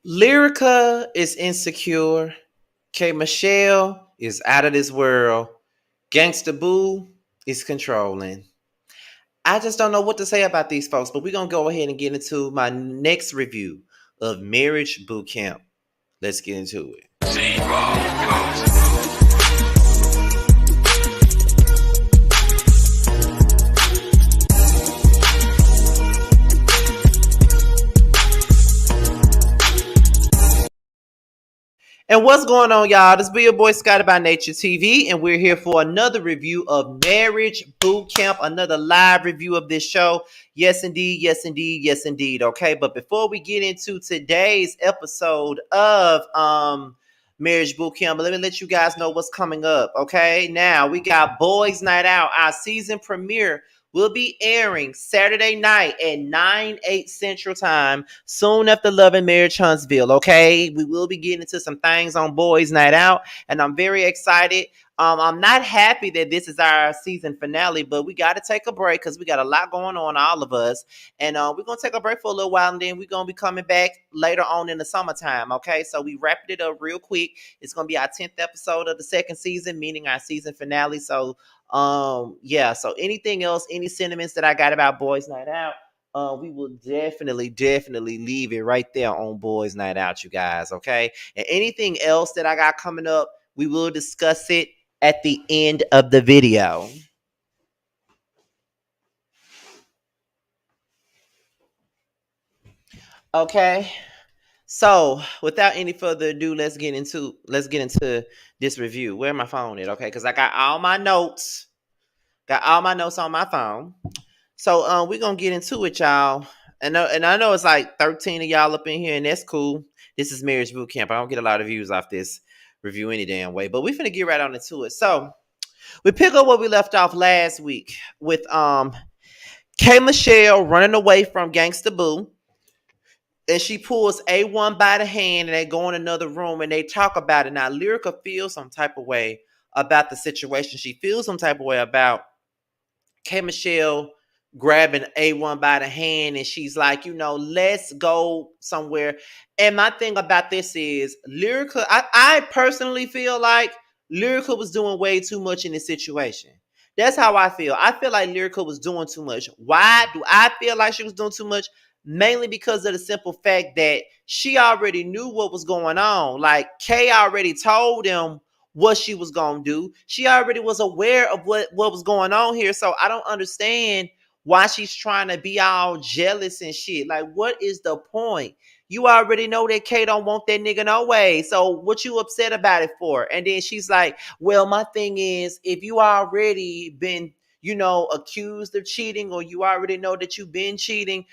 Lyrica is insecure. K Michelle is out of this world. Gangsta Boo is controlling. I just don't know what to say about these folks, but we're gonna go ahead and get into my next review of Marriage Boot Camp. Let's get into it. And what's going on, y'all? This be your boy Scotty by Nature TV, and we're here for another review of Marriage Boot Camp, another live review of this show. Yes, indeed, yes, indeed, yes, indeed. Okay, but before we get into today's episode of Marriage Boot Camp, let me let you guys know what's coming up. Okay, now we got Boys Night Out, our season premiere will be airing Saturday night at 9/8 Central Time, soon after Love and Marriage Huntsville. Okay, we will be getting into some things on Boys Night Out, and I'm very excited. I'm not happy that this is our season finale, but we got to take a break because we got a lot going on, all of us. And we're going to take a break for a little while, and then we're going to be coming back later on in the summertime. Okay, so we wrapped it up real quick. It's going to be our 10th episode of the second season, meaning our season finale. So yeah, so anything else, any sentiments that I got about Boys Night Out, we will definitely leave it right there on Boys Night Out, you guys. Okay, and anything else that I got coming up, we will discuss it at the end of the video. Okay, so without any further ado, let's get into this review. Where my phone at? Okay, because I got all my notes on my phone. So we're gonna get into it, y'all. And I know it's like 13 of y'all up in here, and that's cool. This is Marriage Boot Camp. I don't get a lot of views off this review any damn way, but we finna get right on into it. So we pick up where we left off last week with K Michelle running away from Gangsta Boo. And she pulls A1 by the hand and they go in another room and they talk about it. Now, Lyrica feels some type of way about the situation. She feels some type of way about K Michelle grabbing A1 by the hand and she's like, let's go somewhere. And my thing about this is Lyrica, I personally feel like Lyrica was doing way too much in this situation. That's how I feel. I feel like Lyrica was doing too much. Why do I feel like she was doing too much? Mainly because of the simple fact that she already knew what was going on. Like Kay already told him what she was gonna do. She already was aware of what was going on here. So I don't understand why she's trying to be all jealous and shit. Like, what is the point? You already know that Kay don't want that nigga no way. So what you upset about it for? And then she's like, well, my thing is, if you already been accused of cheating, or you already know that you've been cheating,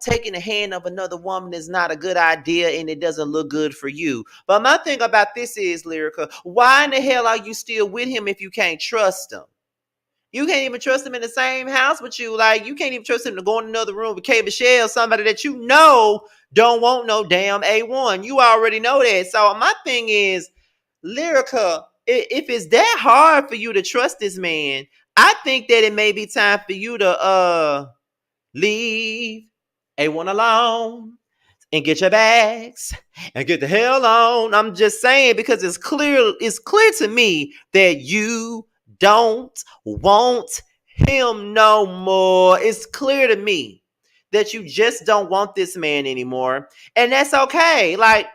taking the hand of another woman is not a good idea and it doesn't look good for you. But my thing about this is, Lyrica, why in the hell are you still with him if you can't trust him? You can't even trust him in the same house with you. Like, you can't even trust him to go in another room with K Michelle, somebody that you know don't want no damn A1. You already know that. So my thing is, Lyrica, if it's that hard for you to trust this man, I think that it may be time for you to leave A1 alone and get your bags and get the hell on. I'm just saying, because it's clear to me that you don't want him no more. It's clear to me that you just don't want this man anymore. And that's okay. Like,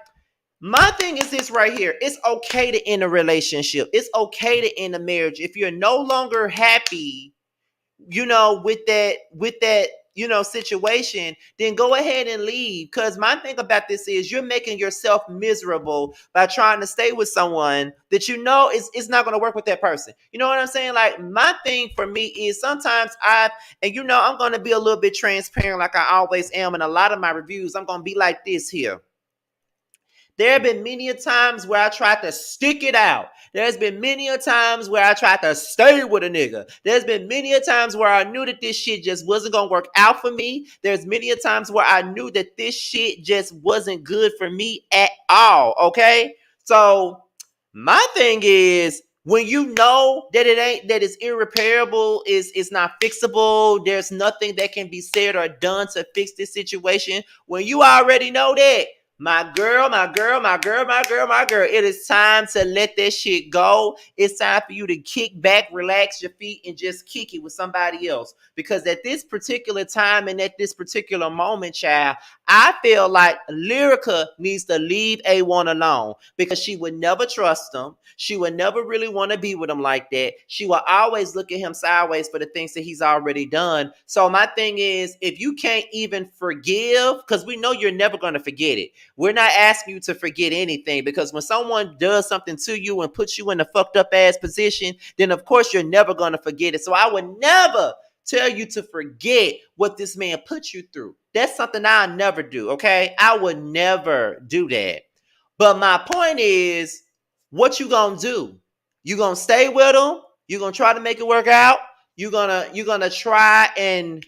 my thing is this right here. It's okay to end a relationship. It's okay to end a marriage. If you're no longer happy, with that situation, then go ahead and leave. Because my thing about this is you're making yourself miserable by trying to stay with someone that is not going to work with that person. You know what I'm saying? Like, my thing for me is sometimes I'm going to be a little bit transparent like I always am in a lot of my reviews. I'm going to be like this here. There have been many a times where I tried to stick it out. There's been many a times where I tried to stay with a nigga. There's been many a times where I knew that this shit just wasn't going to work out for me. There's many a times where I knew that this shit just wasn't good for me at all, okay? So my thing is, when you know that it's irreparable, it's not fixable, there's nothing that can be said or done to fix this situation. When you already know that, My girl, my girl, my girl, my girl, my girl. It is time to let that shit go. It's time for you to kick back, relax your feet, and just kick it with somebody else. Because at this particular time and at this particular moment, child, I feel like Lyrica needs to leave A1 alone because she would never trust him. She would never really want to be with him like that. She will always look at him sideways for the things that he's already done. So my thing is, if you can't even forgive, because we know you're never going to forget it. We're not asking you to forget anything because when someone does something to you and puts you in a fucked up ass position, then of course you're never going to forget it. So I would never tell you to forget what this man put you through. That's something I'll never do, okay? I would never do that. But my point is, what you gonna do? You gonna stay with him? You gonna try to make it work out? You gonna try and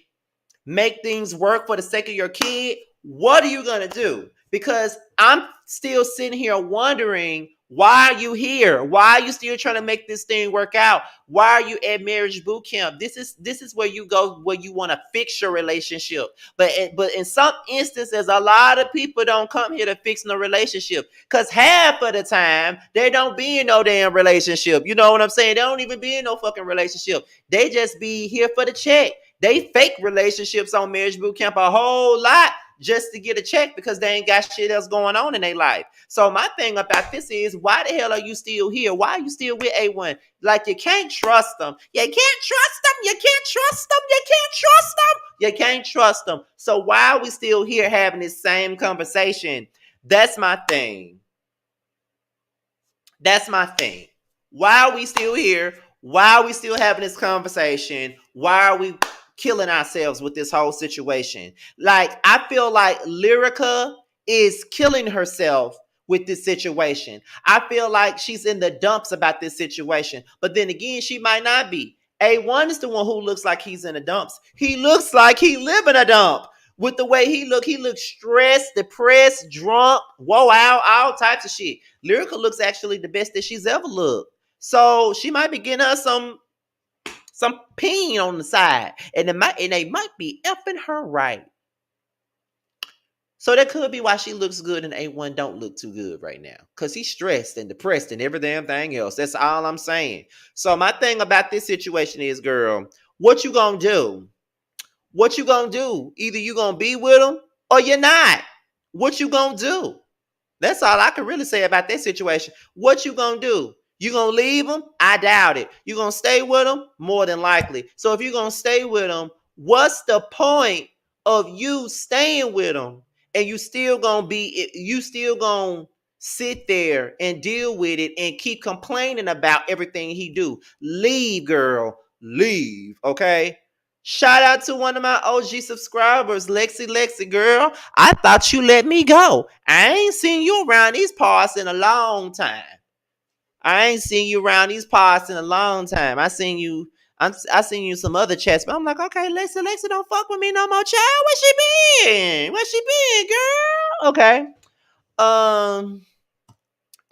make things work for the sake of your kid? What are you gonna do? Because I'm still sitting here wondering, why are you here? Why are you still trying to make this thing work out? Why are you at marriage boot camp? This is where you go, where you want to fix your relationship. But in some instances, a lot of people don't come here to fix no relationship because half of the time they don't be in no damn relationship. You know what I'm saying? They don't even be in no fucking relationship. They just be here for the check. They fake relationships on marriage boot camp a whole lot just to get a check because they ain't got shit else going on in their life. So my thing about this is, why the hell are you still here? Why are you still with A1? Like, you can't trust them. You can't trust them. You can't trust them. You can't trust them. You can't trust them. So why are we still here having this same conversation? That's my thing. That's my thing. Why are we still here? Why are we still having this conversation? Why are we killing ourselves with this whole situation? Like, I feel like Lyrica is killing herself with this situation. I feel like she's in the dumps about this situation. But then again, she might not be. A1 is the one who looks like he's in the dumps. He looks like he live in a dump. With the way he looks stressed, depressed, drunk, whoa, out, all types of shit. Lyrica looks actually the best that she's ever looked. So she might be getting her some pain on the side. And they might be effing her right. So that could be why she looks good and A1 don't look too good right now. Because he's stressed and depressed and every damn thing else. That's all I'm saying. So my thing about this situation is, girl, what you gonna do? What you gonna do? Either you gonna be with him or you're not. What you gonna do? That's all I can really say about that situation. What you gonna do? You gonna leave him? I doubt it. You gonna stay with him? More than likely. So if you're gonna stay with him, what's the point of you staying with him? And you still gonna sit there and deal with it and keep complaining about everything he do. Leave, girl. Leave. Okay? Shout out to one of my OG subscribers, Lexi, girl. I thought you let me go. I ain't seen you around these parts in a long time. I ain't seen you around these parts in a long time. I seen you some other chats, but I'm like, okay, Lexi don't fuck with me no more. Child, where she been? Where she been, girl? Okay.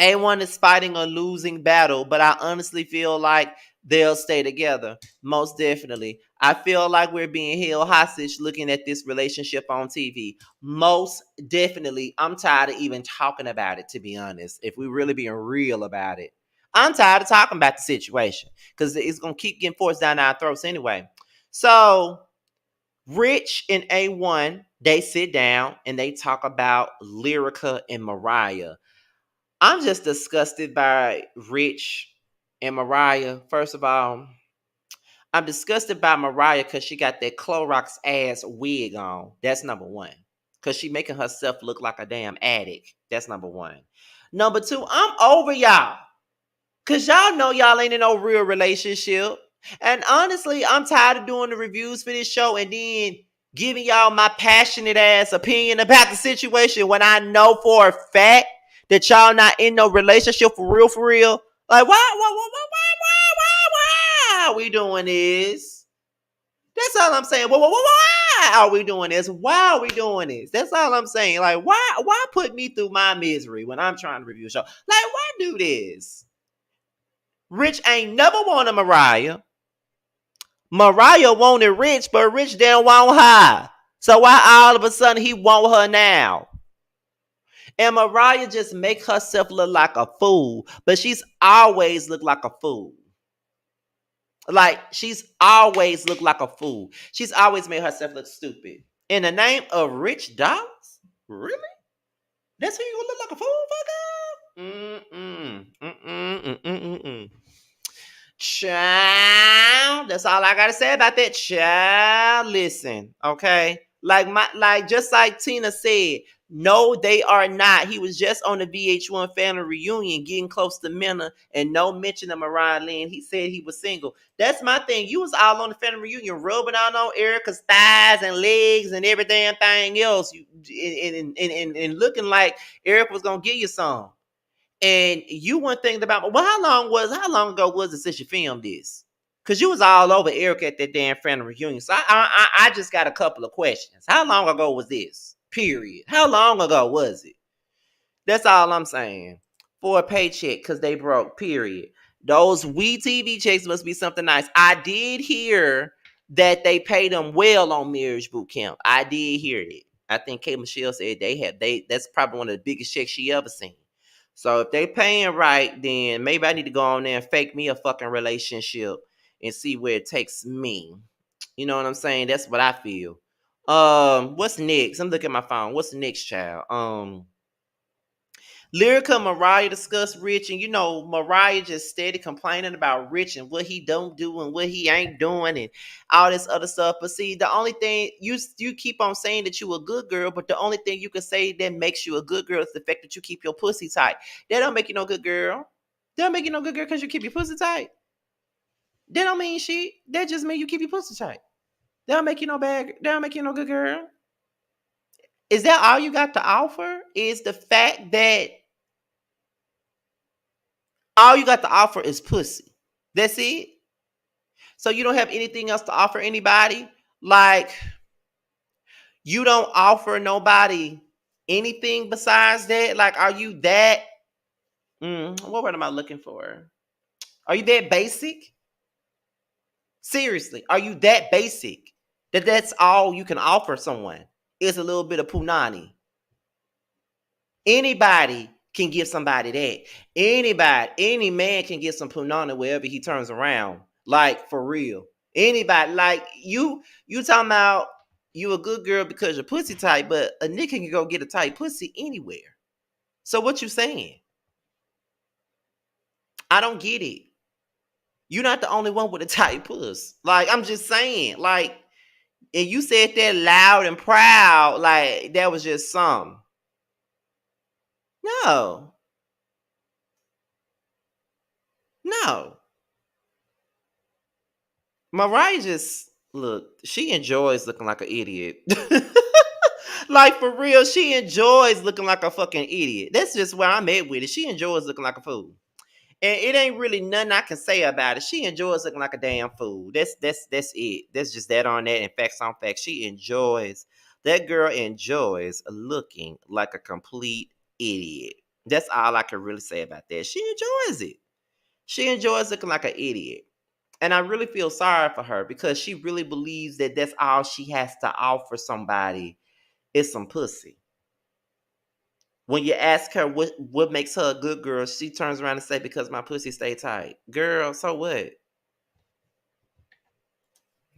A1 is fighting a losing battle, but I honestly feel like they'll stay together. Most definitely. I feel like we're being held hostage looking at this relationship on TV. Most definitely. I'm tired of even talking about it, to be honest. If we're really being real about it. I'm tired of talking about the situation because it's going to keep getting forced down our throats anyway. So, Rich and A1, they sit down and they talk about Lyrica and Mariah. I'm just disgusted by Rich and Mariah. First of all, I'm disgusted by Mariah because she got that Clorox ass wig on. That's number one. Because she making herself look like a damn addict. That's number one. Number two, I'm over y'all. Because y'all know y'all ain't in no real relationship. And honestly, I'm tired of doing the reviews for this show and then giving y'all my passionate ass opinion about the situation when I know for a fact that y'all not in no relationship for real, for real. Like, why are we doing this? That's all I'm saying. Why are we doing this? Why are we doing this? That's all I'm saying. Like, why put me through my misery when I'm trying to review a show? Like, why do this? Rich ain't never wanted Mariah. Mariah wanted Rich, but Rich didn't want her. So why all of a sudden he want her now? And Mariah just make herself look like a fool, but she's always looked like a fool. Like she's always looked like a fool. She's always made herself look stupid. In the name of rich dollars? Really? That's who you gonna look like a fool for, girl? Mm-mm. Mm-mm. Mm-mm. Child, that's all I gotta say about that. Child, listen, okay. Like just like Tina said, no, they are not. He was just on the VH1 family reunion, getting close to Minna, and no mention of Mariah Lynn. He said he was single. That's my thing. You was all on the family reunion, rubbing out on Erica's thighs and legs and every damn thing else. You and looking like Erica was gonna give you some. And you weren't thinking about, well, how long ago was it since you filmed this? Because you was all over Eric at that damn family reunion. So I just got a couple of questions. How long ago was this? Period. How long ago was it? That's all I'm saying. For a paycheck, because they broke, period. Those TV checks must be something nice. I did hear that they paid them well on Marriage Boot Camp. I did hear it. I think K. Michelle said that's probably one of the biggest checks she ever seen. So if they paying right, then maybe I need to go on there and fake me a fucking relationship and see where it takes me. You know what I'm saying? That's what I feel. What's next? I'm looking at my phone. What's the next, child? Lyrica and Mariah discuss Rich, and Mariah just steady complaining about Rich and what he don't do and what he ain't doing and all this other stuff. But see, the only thing you keep on saying that you a good girl, but the only thing you can say that makes you a good girl is the fact that you keep your pussy tight. That don't make you no good girl. That don't make you no good girl because you keep your pussy tight. That don't mean shit. That just mean you keep your pussy tight. That don't make you no bad. That don't make you no good girl. Is that all you got to offer? Is the fact that all you got to offer is pussy. That's it. So you don't have anything else to offer anybody? Like, you don't offer nobody anything besides that? Like, are you that? What word am I looking for? Are you that basic? Seriously, are you that basic that that's all you can offer someone? Is a little bit of punani. Anybody can give somebody that. Any man can get some punani wherever he turns around. Like, for real. Anybody, like, you talking about you a good girl because your pussy tight, but a nigga can go get a tight pussy anywhere. So what you saying? I don't get it. You're not the only one with a tight puss. Like, I'm just saying. Like, and you said that loud and proud, like that was just some. No. No. Mariah just look, she enjoys looking like an idiot. Like, for real, she enjoys looking like a fucking idiot. That's just where I'm at with it. She enjoys looking like a fool. And it ain't really nothing I can say about it. She enjoys looking like a damn fool. That's it. That's just that on that and facts on facts. She enjoys, that girl enjoys looking like a complete idiot. That's all I can really say about that. She enjoys it. She enjoys looking like an idiot. And I really feel sorry for her because she really believes that that's all she has to offer somebody is some pussy. When you ask her what makes her a good girl, she turns around and say, because my pussy stay tight. Girl, so what?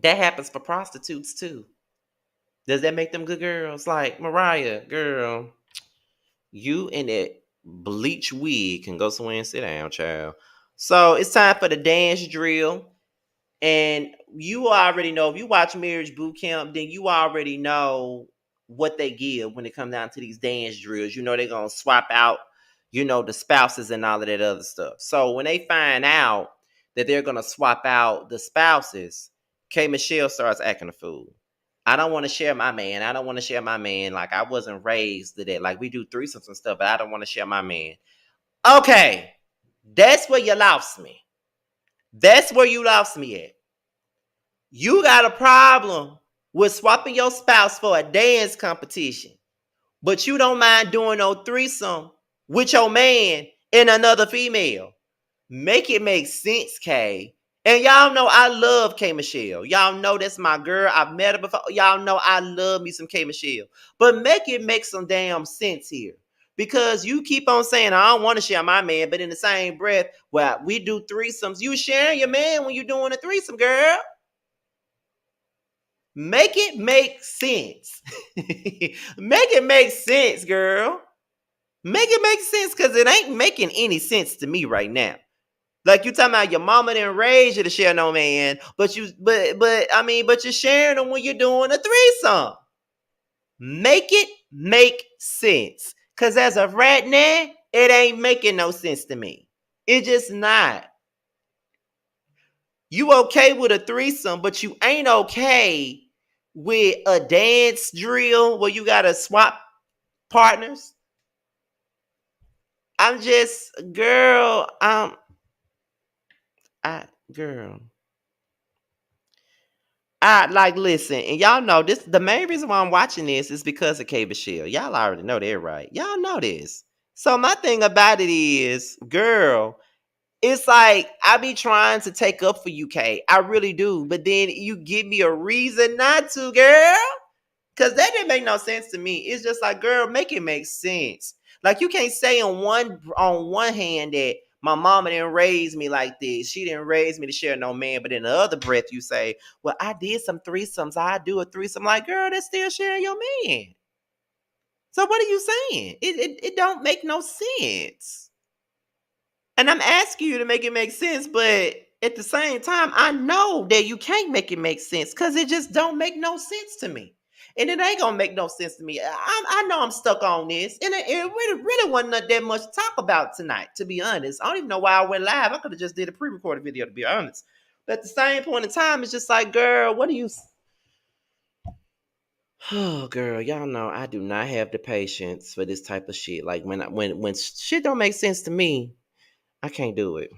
That happens for prostitutes too. Does that make them good girls? Like, Mariah, girl, you in that bleach wig can go somewhere and sit down, child. So it's time for the dance drill. And you already know, if you watch Marriage Boot Camp, then you already know what they give when it comes down to these dance drills. You know they're going to swap out, the spouses and all of that other stuff. So when they find out that they're going to swap out the spouses, K. Michelle starts acting a fool. I don't want to share my man. I don't want to share my man. Like, I wasn't raised to that. Like, we do threesomes and stuff, but I don't want to share my man. Okay, that's where you lost me. That's where you lost me at. You got a problem with swapping your spouse for a dance competition, but you don't mind doing no threesome with your man and another female. Make it make sense, Kay. And y'all know I love K. Michelle. Y'all know that's my girl. I've met her before. Y'all know I love me some K. Michelle. But make it make some damn sense here. Because you keep on saying, I don't want to share my man, but in the same breath, well, we do threesomes. You sharing your man when you're doing a threesome, girl. Make it make sense. Make it make sense, girl. Make it make sense because it ain't making any sense to me right now. Like you talking about your mama didn't raise you to share no man, but you're sharing them when you're doing a threesome. Make it make sense. Cause as of right now, it ain't making no sense to me. It just not. You okay with a threesome, but you ain't okay with a dance drill where you gotta swap partners. I'm just, girl, I girl. I like listen, and y'all know this. The main reason why I'm watching this is because of K Michelle. Y'all already know that, right? Y'all know this. So my thing about it is, girl, it's like I be trying to take up for you, K. I really do, but then you give me a reason not to, girl. Cause that didn't make no sense to me. It's just like, girl, make it make sense. Like you can't say on one hand that my mama didn't raise me like this. She didn't raise me to share no man. But in the other breath, you say, well, I did some threesomes. I do a threesome. Like, girl, that's still sharing your man. So what are you saying? It don't make no sense. And I'm asking you to make it make sense, but at the same time, I know that you can't make it make sense because it just don't make no sense to me. And it ain't gonna make no sense to me. I know I'm stuck on this, and it really wasn't that much to talk about tonight. To be honest, I don't even know why I went live. I could have just did a pre-recorded video, to be honest. But at the same point in time, it's just like, girl, what do you? Oh, girl, y'all know I do not have the patience for this type of shit. Like when shit don't make sense to me, I can't do it.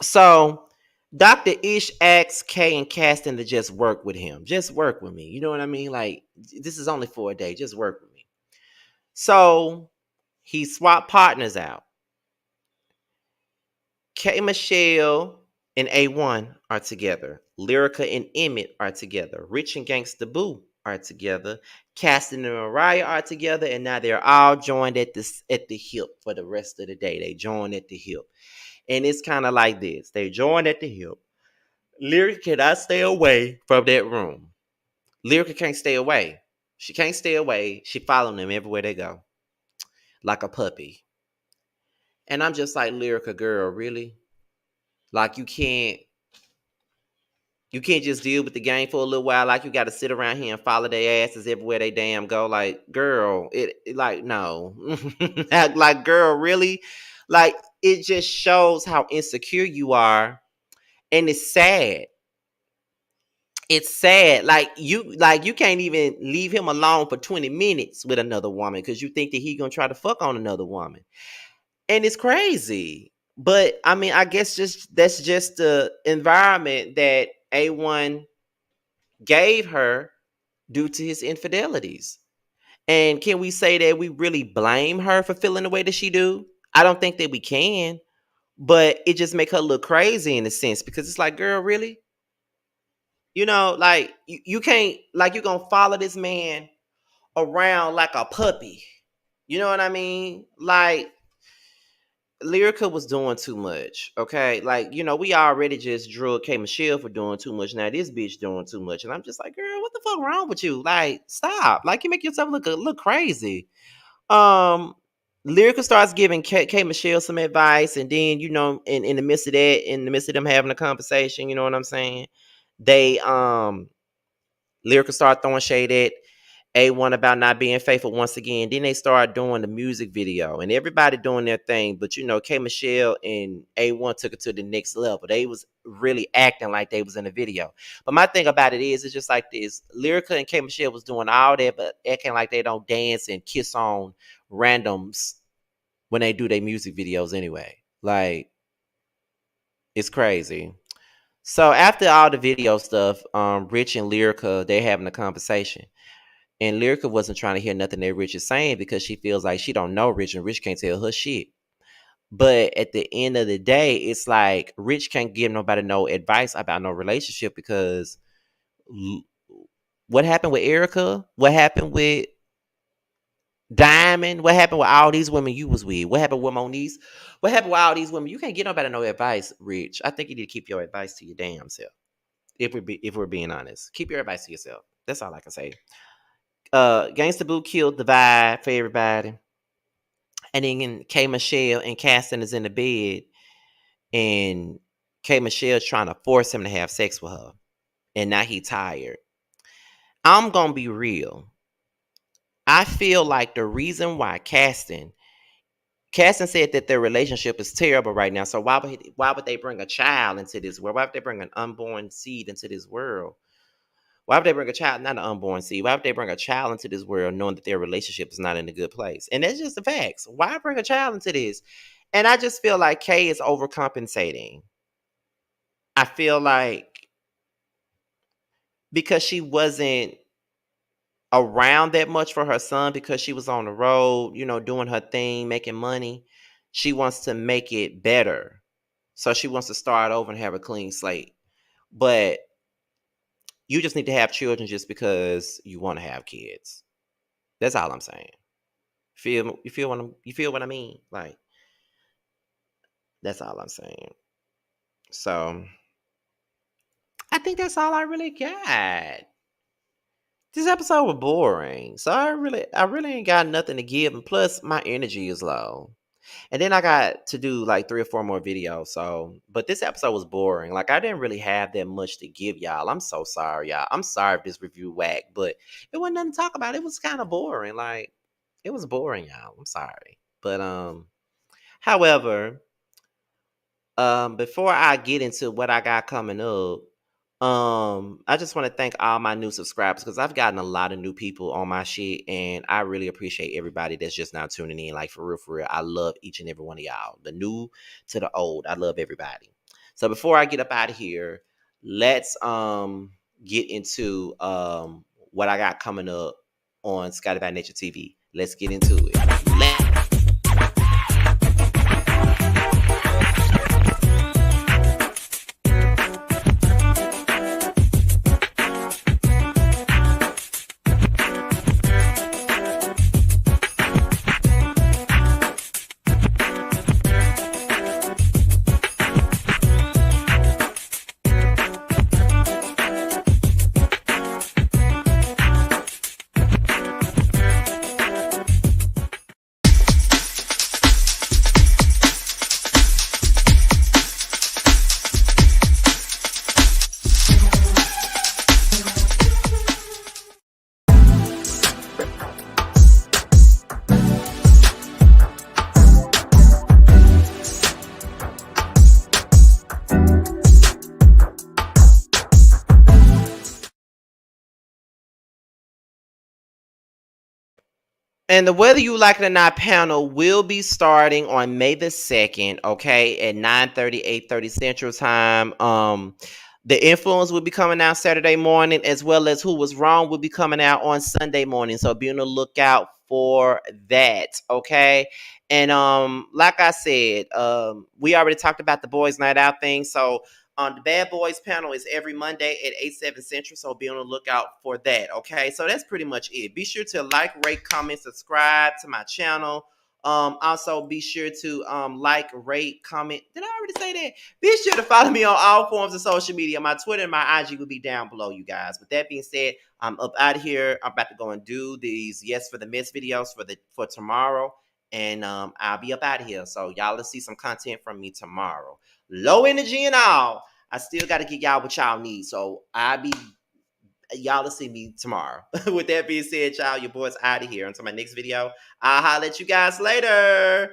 So Dr. Ish asks Kay and Caston to just work with him. Just work with me. You know what I mean? Like, this is only for a day. Just work with me. So he swapped partners out. K Michelle and A1 are together. Lyrica and Emmett are together. Rich and Gangsta Boo are together. Caston and Mariah are together. And now they're all joined at the hip for the rest of the day. They join at the hip. And it's kind of like this. They join at the hip. Lyrica cannot stay away from that room. Lyrica can't stay away. She can't stay away. She following them everywhere they go. Like a puppy. And I'm just like, Lyrica, girl, really? Like you can't just deal with the game for a little while. Like you got to sit around here and follow their asses everywhere they damn go. Like, girl, it like no, like girl, really, like it just shows how insecure you are, and it's sad. It's sad. Like you can't even leave him alone for 20 minutes with another woman because you think that he gonna try to fuck on another woman. And it's crazy. But I mean, I guess just that's just the environment that A1 gave her due to his infidelities. And can we say that we really blame her for feeling the way that she do? I don't think that we can, but it just make her look crazy in a sense because it's like, girl, really? Like you can't, like you're gonna follow this man around like a puppy. You know what I mean? Like Lyrica was doing too much. Okay. Like, we already just drug K Michelle for doing too much. Now this bitch doing too much. And I'm just like, girl, what the fuck wrong with you? Like, stop. Like you make yourself look crazy. Um Lyrica starts giving K Michelle some advice, and then in the midst of that, in the midst of them having a conversation, you know what I'm saying? They Lyrica started throwing shade at A1 about not being faithful once again. Then they started doing the music video, and everybody doing their thing. But K Michelle and A1 took it to the next level. They was really acting like they was in the video. But my thing about it is, it's just like this. Lyrica and K Michelle was doing all that, but acting like they don't dance and kiss on randoms when they do their music videos anyway. Like, it's crazy. So after all the video stuff, Rich and Lyrica, they're having a conversation. And Lyrica wasn't trying to hear nothing that Rich is saying because she feels like she don't know Rich and Rich can't tell her shit. But at the end of the day, it's like Rich can't give nobody no advice about no relationship because what happened with Erica? What happened with Diamond, what happened with all these women you was with? What happened with Moniece? What happened with all these women? You can't get nobody no advice, Rich. I think you need to keep your advice to your damn self. If we're being honest, keep your advice to yourself. That's all I can say. Gangsta Boo killed the vibe for everybody, and then K Michelle and Caston is in the bed, and K Michelle's trying to force him to have sex with her, and now he tired. I'm gonna be real. I feel like the reason why Caston said that their relationship is terrible right now. So why would they bring a child into this world? Why would they bring an unborn seed into this world? Why would they bring a child, not an unborn seed? Why would they bring a child into this world knowing that their relationship is not in a good place? And that's just the facts. Why bring a child into this? And I just feel like Kay is overcompensating. I feel like because she wasn't around that much for her son because she was on the road, doing her thing, making money. She wants to make it better. So she wants to start over and have a clean slate. But you just need to have children just because you want to have kids. That's all I'm saying. You feel what I mean? Like, that's all I'm saying. So I think that's all I really got. This episode was boring. So I really ain't got nothing to give. And plus my energy is low. And then I got to do like 3 or 4 more videos. So, but this episode was boring. Like, I didn't really have that much to give y'all. I'm so sorry, y'all. I'm sorry if this review whacked, but it wasn't nothing to talk about. It was kind of boring. Like, it was boring, y'all. I'm sorry. But however, before I get into what I got coming up, I just want to thank all my new subscribers because I've gotten a lot of new people on my shit, and I really appreciate everybody that's just now tuning in. Like, for real, for real, I love each and every one of y'all, the new to the old. I love everybody. So before I get up out of here, let's get into what I got coming up on Scotty by Nature TV. Let's get into it. And the Whether You Like It or Not panel will be starting on May the 2nd, okay, at 9:30, 8:30 Central Time. The Influence will be coming out Saturday morning, as well as Who Was Wrong will be coming out on Sunday morning. So be on the lookout for that, okay? And like I said, we already talked about the Boys Night Out thing. So the Bad Boys panel is every Monday at 8/7 Central, so be on the lookout for that, okay? So that's pretty much it. Be sure to like, rate, comment, subscribe to my channel. Also, be sure to like, rate, comment. Did I already say that? Be sure to follow me on all forms of social media. My Twitter and my IG will be down below, you guys. With that being said, I'm up out of here. I'm about to go and do these Yes for the Miss videos for tomorrow. And I'll be up out of here. So y'all will see some content from me tomorrow. Low energy and all. I still got to get y'all what y'all need. So y'all will see me tomorrow. With that being said, y'all, your boy's out of here. Until my next video, I'll holler at you guys later.